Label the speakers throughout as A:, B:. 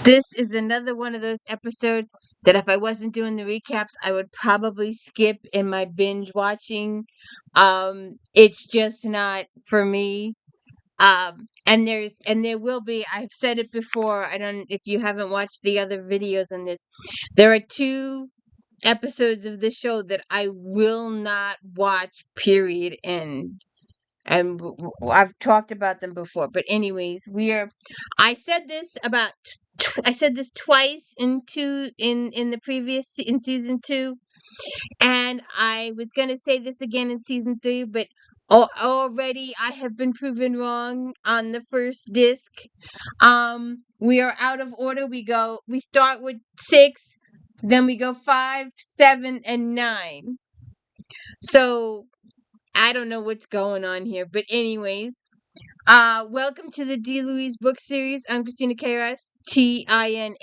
A: This is another one of those episodes that if I wasn't doing the recaps, I would probably skip in my binge watching. It's just not for me. And there will be, I've said it before, I don't if you haven't watched the other videos on this, there are two episodes of the show that I will not watch, period, and I've talked about them before. But anyways, I said this about I said this twice in the previous in season 2, and I was gonna say this again in season 3, but already I have been proven wrong on the first disc. We are out of order. We start with 6, then we go 5, 7, and 9. So I don't know what's going on here, but anyways, welcome to the D. Louise book series. I'm Christina Kairos, Tina.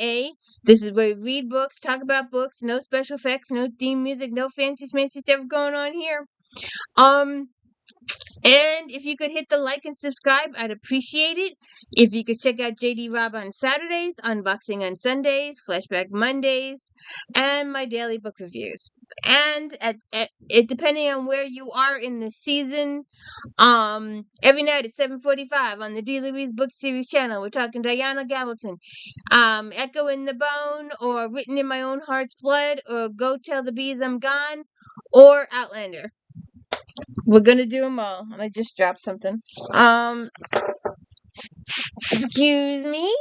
A: This is where we read books, talk about books, no special effects, no theme music, no fancy schmancy stuff going on here. And if you could hit the like and subscribe, I'd appreciate it. If you could check out JD Rob on Saturdays, unboxing on Sundays, flashback Mondays, and my daily book reviews. And it depending on where you are in the season, every night at 7:45 on the D. Louise Book Series channel, we're talking Diana Gabaldon, Echo in the Bone, or Written in My Own Heart's Blood, or Go Tell the Bees I'm Gone, or Outlander. We're gonna do them all. I just dropped something. Excuse me.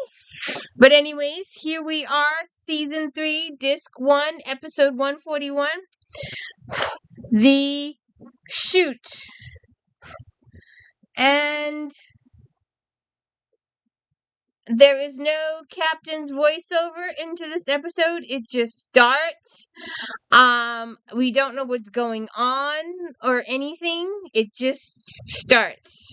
A: But anyways, here we are, season 3, disc 1, episode 141. The CHUTE. And there is no captain's voiceover into this episode. It just starts. We don't know what's going on or anything. It just starts.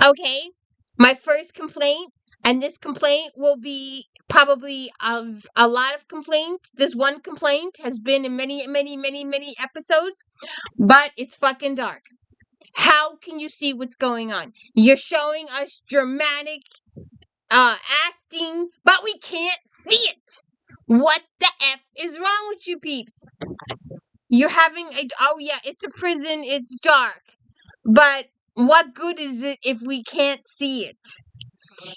A: Okay, my first complaint, and this complaint will be probably of a lot of complaints. This one complaint has been in many, many, many, many episodes, but it's fucking dark. How can you see what's going on? You're showing us dramatic acting, but we can't see it. What the F is wrong with you peeps? You're having oh yeah, it's a prison, it's dark. But what good is it if we can't see it?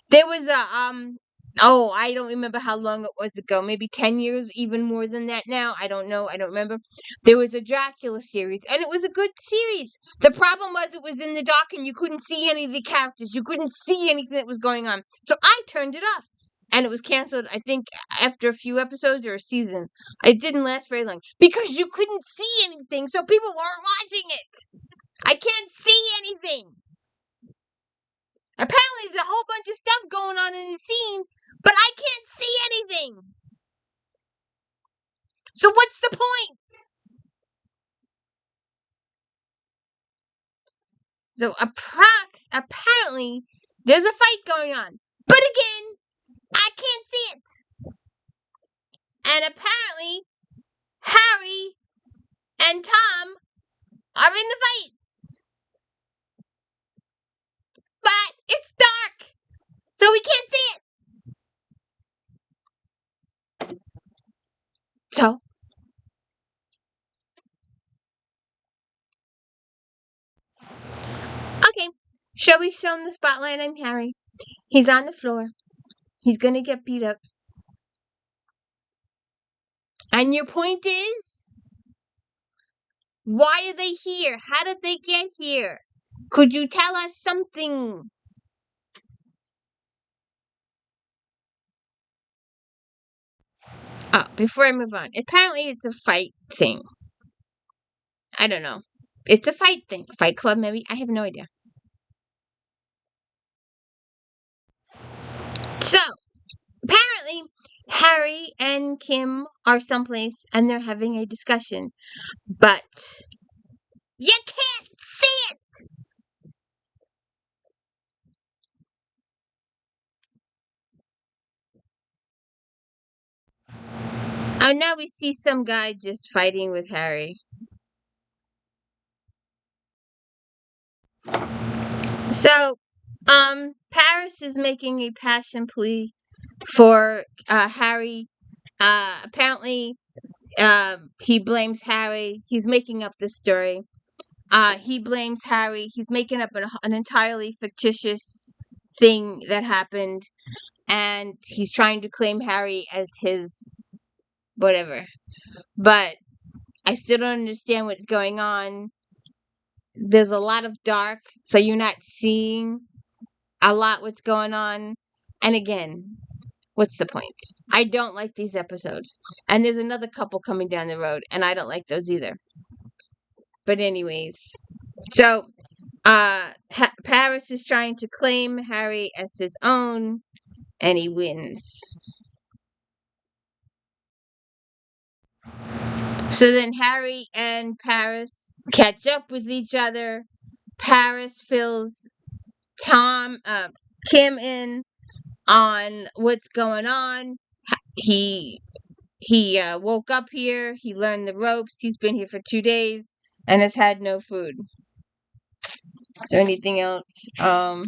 A: There was I don't remember how long it was ago, maybe 10 years, even more than that now. I don't know, I don't remember. There was a Dracula series, and it was a good series. The problem was it was in the dark and you couldn't see any of the characters. You couldn't see anything that was going on. So I turned it off. And it was canceled, I think, after a few episodes or a season. It didn't last very long. Because you couldn't see anything, so people weren't watching it. I can't see anything. Apparently there's a whole bunch of stuff going on in the scene, but I can't see anything. So what's the point? So apparently there's a fight going on. But again, I can't see it. And apparently Harry and Tom are in the fight. But it's dark, so we can't see it. So okay, shall we show him the spotlight on Harry? He's on the floor. He's gonna get beat up. And your point is? Why are they here? How did they get here? Could you tell us something? Oh, before I move on. Apparently it's a fight thing. I don't know. It's a fight thing. Fight club, maybe? I have no idea. So, apparently, Harry and Kim are someplace and they're having a discussion. But you can't see it! Oh, now we see some guy just fighting with Harry. So, Paris is making a passion plea for Harry. Apparently, he blames Harry. He's making up this story. He blames Harry. He's making up an entirely fictitious thing that happened, and he's trying to claim Harry as his whatever. But I still don't understand what's going on. There's a lot of dark, so you're not seeing a lot what's going on. And again, what's the point? I don't like these episodes. And there's another couple coming down the road, and I don't like those either. But anyways, so Paris is trying to claim Harry as his own, and he wins. So then Harry and Paris catch up with each other. Paris fills Kim in on what's going on. He woke up here. He learned the ropes. He's been here for 2 days and has had no food. Is there anything else? Uh,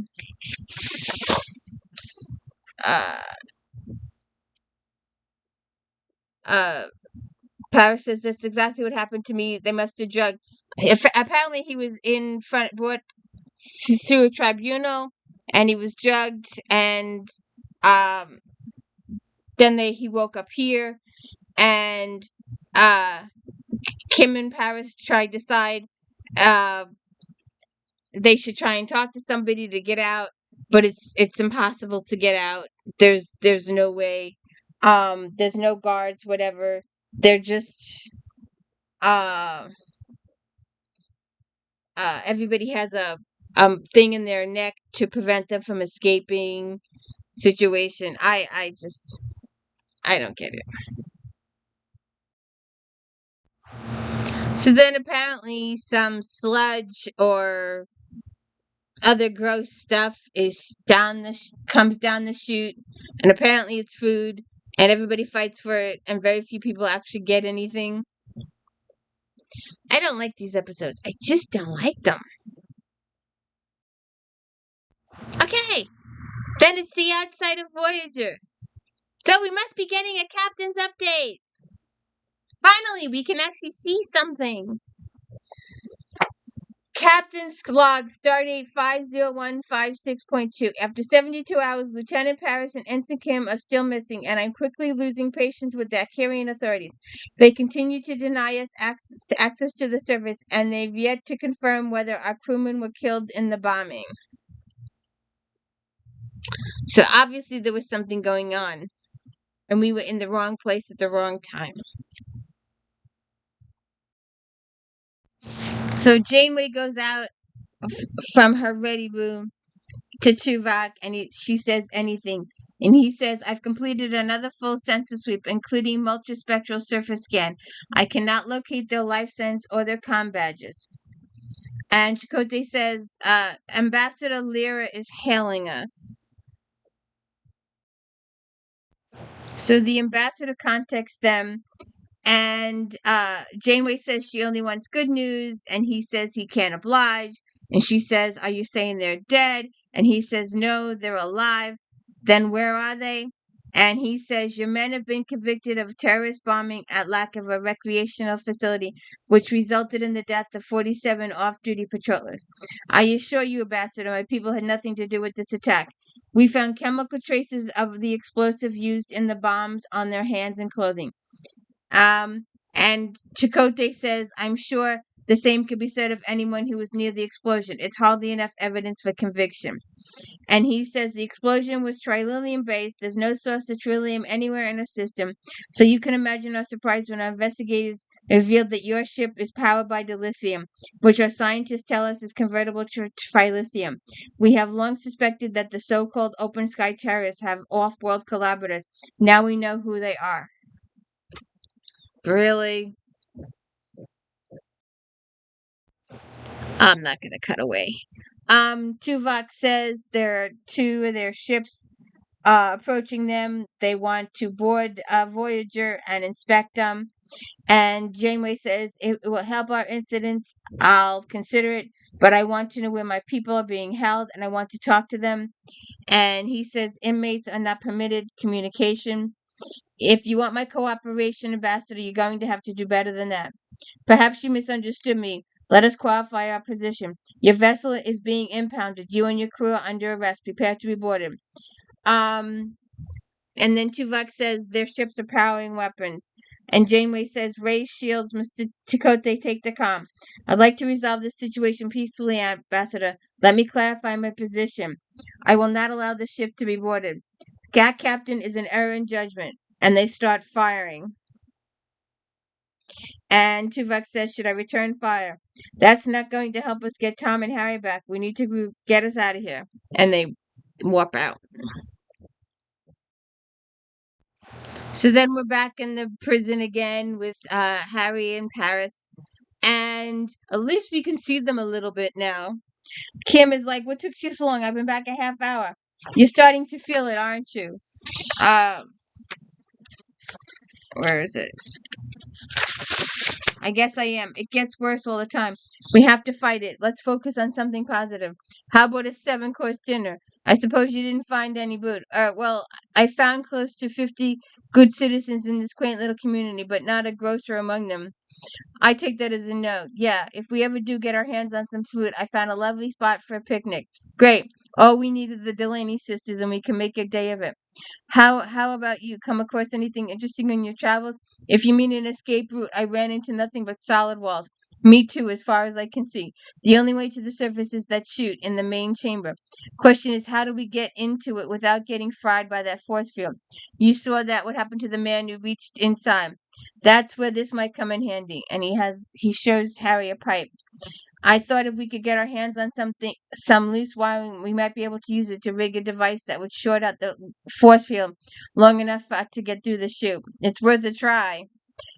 A: Paris says that's exactly what happened to me. They must have drugged. Apparently, he was brought to a tribunal, and he was drugged, and then he woke up here, and Kim and Paris tried to decide they should try and talk to somebody to get out, but it's impossible to get out. There's no way. There's no guards, whatever. They're just everybody has a thing in their neck to prevent them from escaping situation. I don't get it. So then apparently some sludge or other gross stuff is comes down the chute, and apparently it's food, and everybody fights for it, and very few people actually get anything. I don't like these episodes. I just don't like them. Okay, then it's the outside of Voyager. So we must be getting a captain's update. Finally, we can actually see something. Captain's log, stardate 50156.2. After 72 hours, Lieutenant Paris and Ensign Kim are still missing, and I'm quickly losing patience with the Akarian authorities. They continue to deny us access to the surface, and they've yet to confirm whether our crewmen were killed in the bombing. So obviously there was something going on, and we were in the wrong place at the wrong time. So Janeway goes out from her ready room to Tuvok, and she says anything. And he says, I've completed another full sensor sweep, including multispectral surface scan. I cannot locate their life sense or their comm badges. And Chakotay says, Ambassador Lyra is hailing us. So the ambassador contacts them, and Janeway says she only wants good news, and he says he can't oblige. And she says, are you saying they're dead? And he says, no, they're alive. Then where are they? And he says, your men have been convicted of terrorist bombing at lack of a recreational facility, which resulted in the death of 47 off-duty patrollers. I assure you, Ambassador, my people had nothing to do with this attack. We found chemical traces of the explosive used in the bombs on their hands and clothing. And Chakotay says, I'm sure the same could be said of anyone who was near the explosion. It's hardly enough evidence for conviction. And he says the explosion was trilithium based. There's no source of trillium anywhere in our system. So you can imagine our surprise when our investigators revealed that your ship is powered by dilithium, which our scientists tell us is convertible to trilithium. We have long suspected that the so-called open sky terrorists have off-world collaborators. Now we know who they are. Really? I'm not going to cut away. Tuvok says there are two of their ships approaching them. They want to board Voyager and inspect them. And Janeway says, it will help our incidents. I'll consider it, but I want to know where my people are being held, and I want to talk to them. And he says, inmates are not permitted communication. If you want my cooperation, Ambassador, you're going to have to do better than that. Perhaps you misunderstood me. Let us qualify our position. Your vessel is being impounded. You and your crew are under arrest. Prepare to be boarded. And then Tuvok says their ships are powering weapons. And Janeway says, raise shields, Mr. Chakotay, take the comm. I'd like to resolve this situation peacefully, Ambassador. Let me clarify my position. I will not allow the ship to be boarded. That captain is an error in judgment. And they start firing. And Tuvok says, should I return fire? That's not going to help us get Tom and Harry back. We need to get us out of here. And they warp out. So then we're back in the prison again with Harry and Paris. And at least we can see them a little bit now. Kim is like, what took you so long? I've been back a half hour. You're starting to feel it, aren't you? Where is it? I guess I am. It gets worse all the time. We have to fight it. Let's focus on something positive. How about a 7-course dinner? I suppose you didn't find any food. Well, I found close to 50 good citizens in this quaint little community, but not a grocer among them. I take that as a no. Yeah, if we ever do get our hands on some food, I found a lovely spot for a picnic. Great. All we need is the Delaney sisters, and we can make a day of it. How about you? Come across anything interesting in your travels? If you mean an escape route, I ran into nothing but solid walls. Me too, as far as I can see. The only way to the surface is that chute in the main chamber. Question is, how do we get into it without getting fried by that force field? You saw that what happened to the man who reached inside. That's where this might come in handy. And he shows Harry a pipe. I thought if we could get our hands on some loose wiring, we might be able to use it to rig a device that would short out the force field long enough for us to get through the chute. It's worth a try.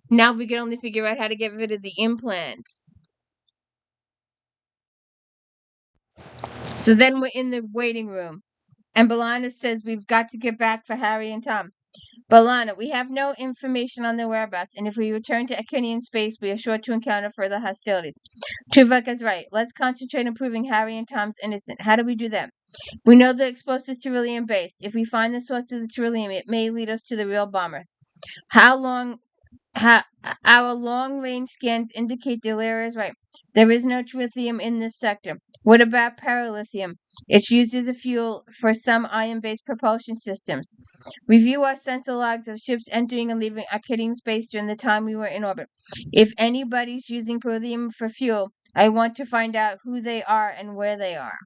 A: Now we can only figure out how to get rid of the implants. So then we're in the waiting room. And B'Elanna says we've got to get back for Harry and Tom. B'Elanna, we have no information on their whereabouts, and if we return to Akinian space, we are sure to encounter further hostilities. Tuvok is right. Let's concentrate on proving Harry and Tom's innocent. How do we do that? We know the explosive's Tyrrhenium-based. If we find the source of the Tyrrhenium, it may lead us to the real bombers. Our long-range scans indicate the area is right. There is no tritium in this sector. What about paralithium? It's used as a fuel for some ion-based propulsion systems. Review our sensor logs of ships entering and leaving Akkadian space during the time we were in orbit. If anybody's using paralithium for fuel, I want to find out who they are and where they are.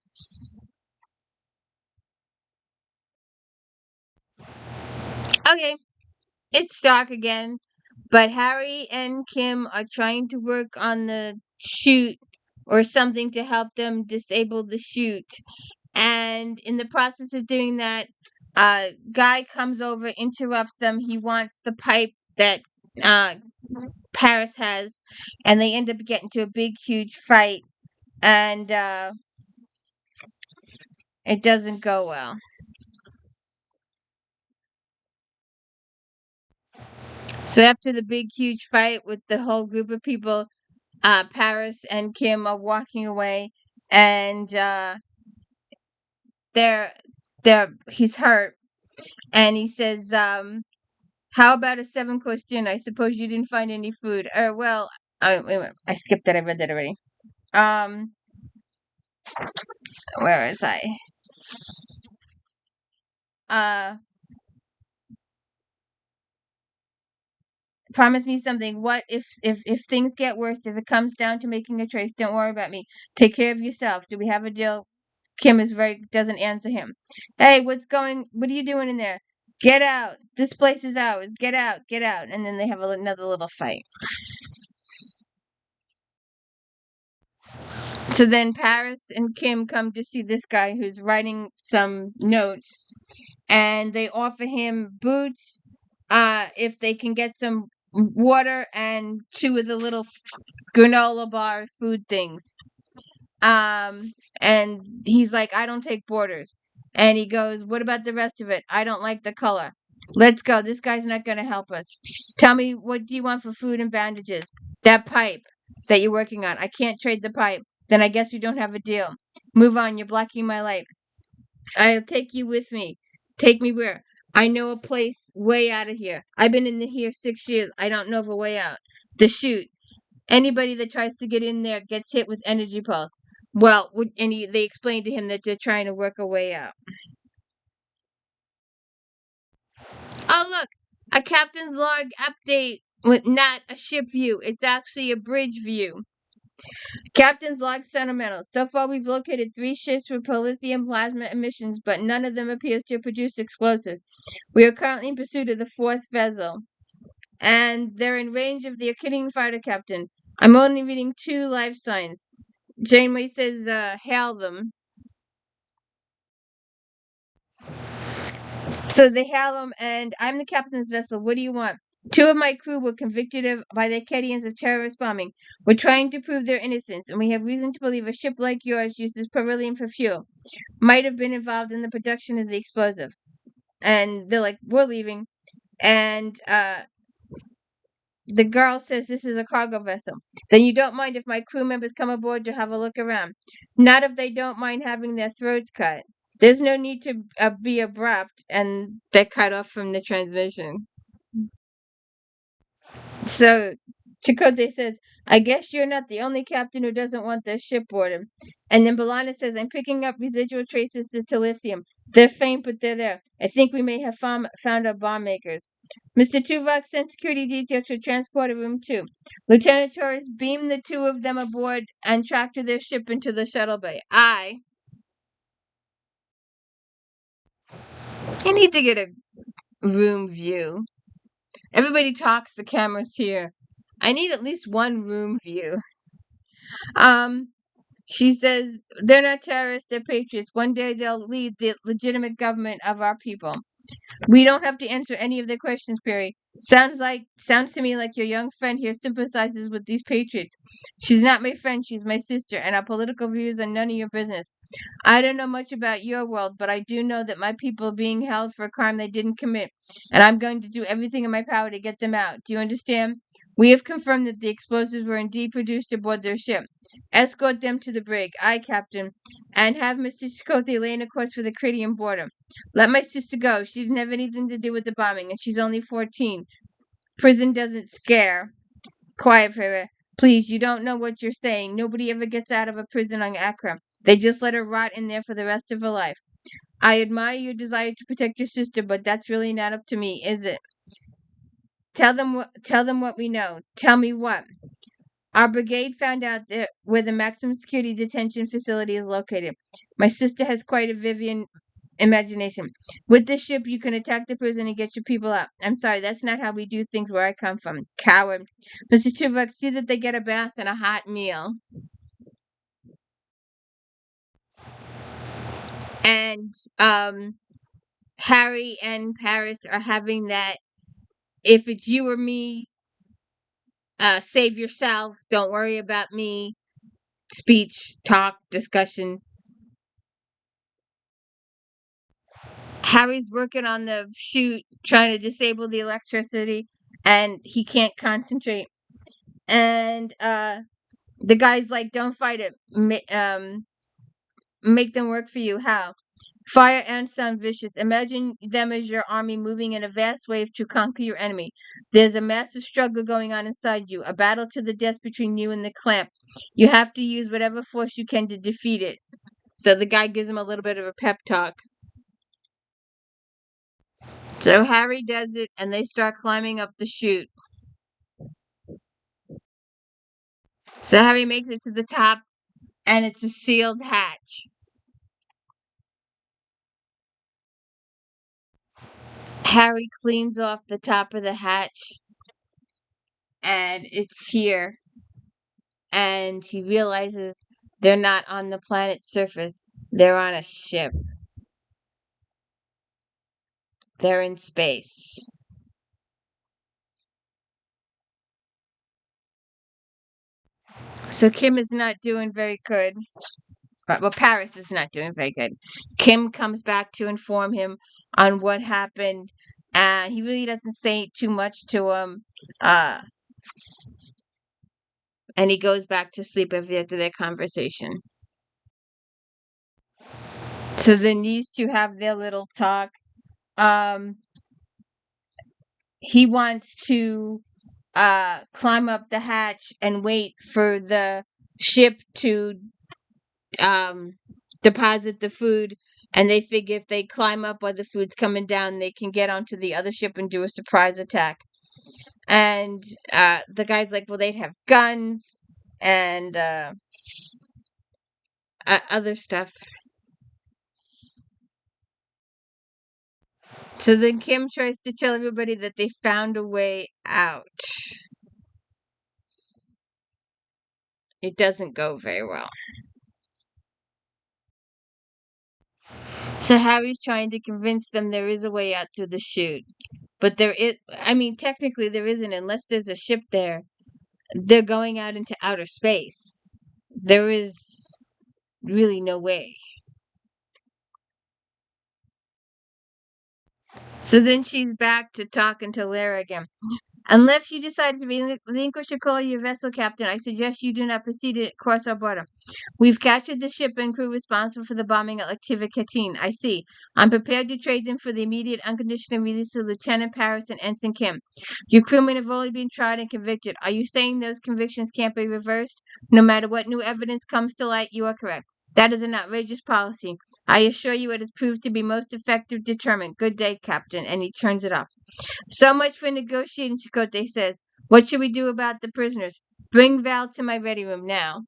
A: Okay, it's dark again, but Harry and Kim are trying to work on the chute or something to help them disable the chute. And in the process of doing that, a guy comes over, interrupts them. He wants the pipe that Paris has, and they end up getting into a big, huge fight, and it doesn't go well. So after the big, huge fight with the whole group of people, Paris and Kim are walking away, and he's hurt, and he says, how about a 7-course dinner? I suppose you didn't find any food. Well, wait, I skipped that. I read that already. Where was I? Promise me something. What if things get worse? If it comes down to making a choice, don't worry about me. Take care of yourself. Do we have a deal? Kim doesn't answer him. Hey, what are you doing in there? Get out. This place is ours. Get out. Get out. And then they have another little fight. So then Paris and Kim come to see this guy who's writing some notes, and they offer him boots if they can get some water and 2 of the little granola bar food things. And he's like, I don't take boarders. And he goes, "What about the rest of it? I don't like the color. Let's go. This guy's not going to help us. Tell me, what do you want for food and bandages? That pipe that you're working on. I can't trade the pipe. Then I guess we don't have a deal. Move on. You're blocking my light. I'll take you with me. Take me where? I know a place way out of here. I've been in here 6 years. I don't know of a way out. The chute. Anybody that tries to get in there gets hit with energy pulse. Well, they explained to him that they're trying to work a way out. Oh, look, a captain's log update with not a ship view. It's actually a bridge view. Captain's log sentimental. So far, we've located 3 ships with lithium plasma emissions, but none of them appears to produce explosives. We are currently in pursuit of the 4th vessel, and they're in range of the Arcadian fighter captain. I'm only reading 2 life signs. Janeway says, hail them. So they hail him, and I'm the captain's vessel. What do you want? 2 of my crew were convicted by the Acadians of terrorist bombing. We're trying to prove their innocence, and we have reason to believe a ship like yours uses beryllium for fuel. Might have been involved in the production of the explosive. And they're like, we're leaving. And the girl says this is a cargo vessel. Then you don't mind if my crew members come aboard to have a look around. Not if they don't mind having their throats cut. There's no need to be abrupt, and they're cut off from the transmission. So Chakotay says, I guess you're not the only captain who doesn't want their ship boarded. And then B'Elanna says, I'm picking up residual traces of lithium. They're faint, but they're there. I think we may have found our bomb makers. Mr. Tuvok sent security detail to transporter room 2. Lieutenant Torres beamed the 2 of them aboard and tracked their ship into the shuttle bay. I need to get a room view. Everybody talks, the camera's here. I need at least one room view. She says they're not terrorists, they're patriots. One day they'll lead the legitimate government of our people. We don't have to answer any of their questions, Perry. Sounds to me like your young friend here sympathizes with these patriots. She's not my friend, she's my sister, and our political views are none of your business. I don't know much about your world, but I do know that my people are being held for a crime they didn't commit, and I'm going to do everything in my power to get them out. Do you understand? We have confirmed that the explosives were indeed produced aboard their ship. Escort them to the brig, aye, Captain, and have Mr. Chakotay lay in a course for the Canadian border. Let my sister go. She didn't have anything to do with the bombing, and she's only 14. Prison doesn't scare. Quiet, Farah. Please, you don't know what you're saying. Nobody ever gets out of a prison on Accra. They just let her rot in there for the rest of her life. I admire your desire to protect your sister, but that's really not up to me, is it? Tell them what we know. Tell me what. Our brigade found out where the maximum security detention facility is located. My sister has quite a vivid imagination. With this ship, you can attack the prison and get your people out. I'm sorry, that's not how we do things where I come from. Coward. Mr. Tuvok, see that they get a bath and a hot meal. And Harry and Paris are having that if it's you or me, save yourself, don't worry about me, speech, talk, discussion. Harry's working on the chute, trying to disable the electricity, and he can't concentrate. And the guy's like, don't fight it. Make them work for you. How? Fire and sound vicious. Imagine them as your army moving in a vast wave to conquer your enemy. There's a massive struggle going on inside you, a battle to the death between you and the clamp. You have to use whatever force you can to defeat it. So the guy gives him a little bit of a pep talk. So Harry does it, and they start climbing up the chute. So Harry makes it to the top, and it's a sealed hatch. Harry cleans off the top of the hatch, and it's here. And he realizes they're not on the planet's surface. They're on a ship. They're in space. So Kim is not doing very good. Well, Paris is not doing very good. Kim comes back to inform him on what happened. He really doesn't say too much to him. Uh, and he goes back to sleep after their conversation. So then these two have their little talk. Um, he wants to climb up the hatch and wait for the ship to deposit the food. And they figure if they climb up while the food's coming down, they can get onto the other ship and do a surprise attack. And the guy's like, well, they'd have guns and other stuff. So then Kim tries to tell everybody that they found a way out. It doesn't go very well. So Harry's trying to convince them there is a way out through the chute. But technically there isn't unless there's a ship there. They're going out into outer space. There is really no way. So then she's back to talking to Lara again. Unless you decide to relinquish your call your vessel, Captain, I suggest you do not proceed to cross our border. We've captured the ship and crew responsible for the bombing at Activity. I see. I'm prepared to trade them for the immediate unconditional release of Lieutenant Paris and Ensign Kim. Your crewmen have already been tried and convicted. Are you saying those convictions can't be reversed? No matter what new evidence comes to light, you are correct. That is an outrageous policy. I assure you it has proved to be most effective deterrent. Good day, Captain. And he turns it off. So much for negotiating, Chakotay says. What should we do about the prisoners? Bring Val to my ready room now.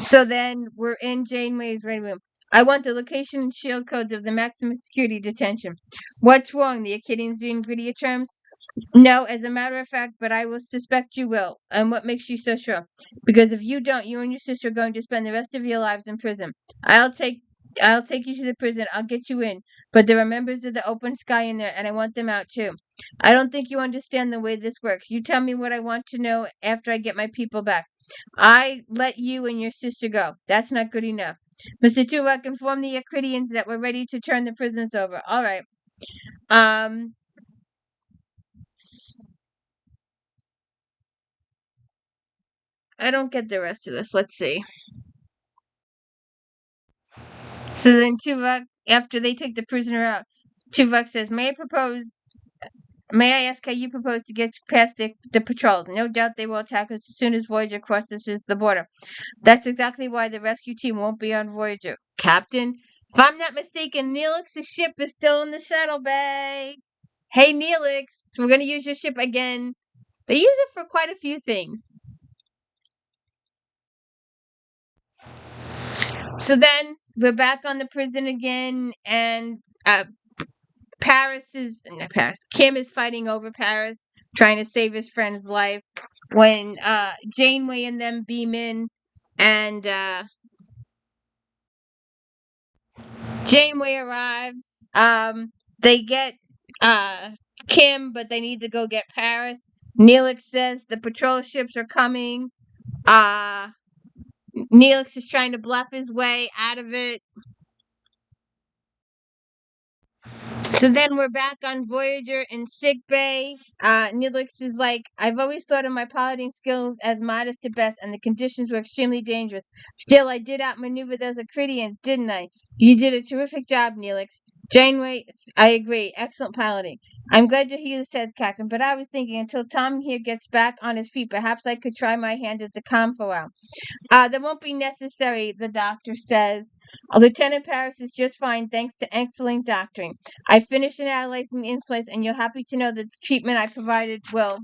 A: So then we're in Janeway's ready room. I want the location and shield codes of the maximum security detention. What's wrong? The Acadians doing grittier terms? No, as a matter of fact, but I will suspect you will. And what makes you so sure? Because if you don't, you and your sister are going to spend the rest of your lives in prison. I'll take you to the prison. I'll get you in. But there are members of the Open Sky in there, and I want them out too. I don't think you understand the way this works. You tell me what I want to know after I get my people back. I let you and your sister go. That's not good enough. Mr. Tuvok, inform the Acridians that we're ready to turn the prisoners over. All right. I don't get the rest of this. Let's see. So then Tuvok, after they take the prisoner out, Tuvok says, May I ask how you propose to get past the patrols? No doubt they will attack us as soon as Voyager crosses the border. That's exactly why the rescue team won't be on Voyager. Captain, if I'm not mistaken, Neelix's ship is still in the shuttle bay. Hey, Neelix, we're going to use your ship again. They use it for quite a few things. So then we're back on the prison again, and Kim is fighting over Paris, trying to save his friend's life. When Janeway and them beam in, and Janeway arrives, they get Kim, but they need to go get Paris. Neelix says the patrol ships are coming. Neelix is trying to bluff his way out of it. So then we're back on Voyager in sickbay. Neelix is like, I've always thought of my piloting skills as modest at best, and the conditions were extremely dangerous. Still, I did outmaneuver those Acridians, didn't I? You did a terrific job, Neelix. Janeway, I agree. Excellent piloting. I'm glad to hear you said, Captain, but I was thinking until Tom here gets back on his feet, perhaps I could try my hand at the comm for a while. That won't be necessary, the doctor says. Lieutenant Paris is just fine thanks to excellent doctoring. I finished analyzing the implants, and you're happy to know that the treatment I provided will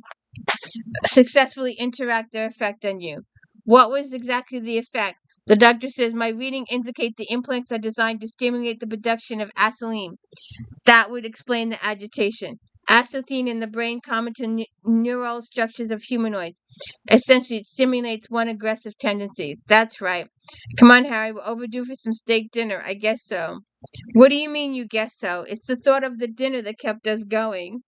A: successfully interact their effect on you. What was exactly the effect? The doctor says my reading indicates the implants are designed to stimulate the production of acetylene. That would explain the agitation. Acetylene in the brain common to neural structures of humanoids. Essentially, it stimulates one aggressive tendencies. That's right. Come on, Harry, we're overdue for some steak dinner. I guess so. What do you mean you guess so? It's the thought of the dinner that kept us going.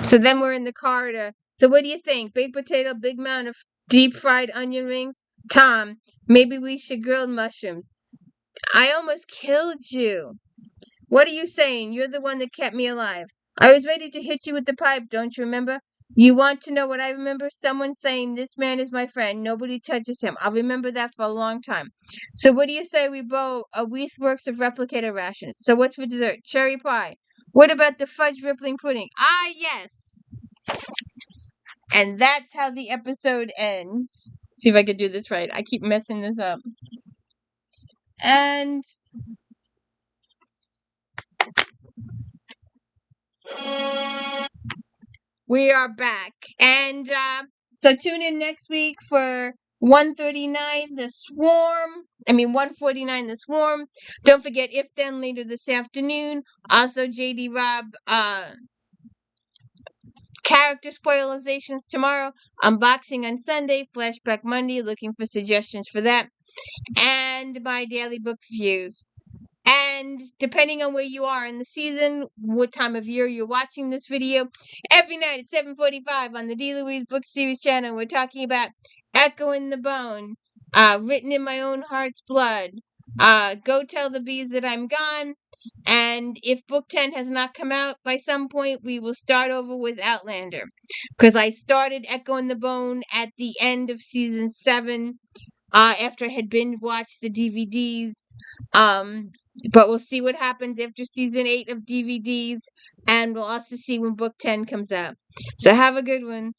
A: So then we're in the corridor. So what do you think? Baked potato, big amount of deep fried onion rings? Tom, maybe we should grill mushrooms. I almost killed you. What are you saying? You're the one that kept me alive. I was ready to hit you with the pipe, don't you remember? You want to know what I remember? Someone saying, this man is my friend. Nobody touches him. I'll remember that for a long time. So what do you say we bow a wreath works of replicator rations? So what's for dessert? Cherry pie. What about the fudge rippling pudding? Ah, yes. And that's how the episode ends. See if I could do this right. I keep messing this up. And we are back. And so tune in next week for 139 The Swarm. 149 The Swarm. Don't forget If Then later this afternoon. Also JD Rob character spoilerizations tomorrow. Unboxing on Sunday. Flashback Monday. Looking for suggestions for that. And my daily book reviews. And depending on where you are in the season, what time of year you're watching this video, every night at 7:45 on the D. Louise Book Series channel, we're talking about Echo in the Bone, Written in My Own Heart's Blood, Go Tell the Bees That I'm Gone, and if book 10 has not come out by some point, we will start over with Outlander. Because I started Echo in the Bone at the end of season 7, after I had binge watched the DVDs. But we'll see what happens after season 8 of DVDs, and we'll also see when book 10 comes out. So have a good one.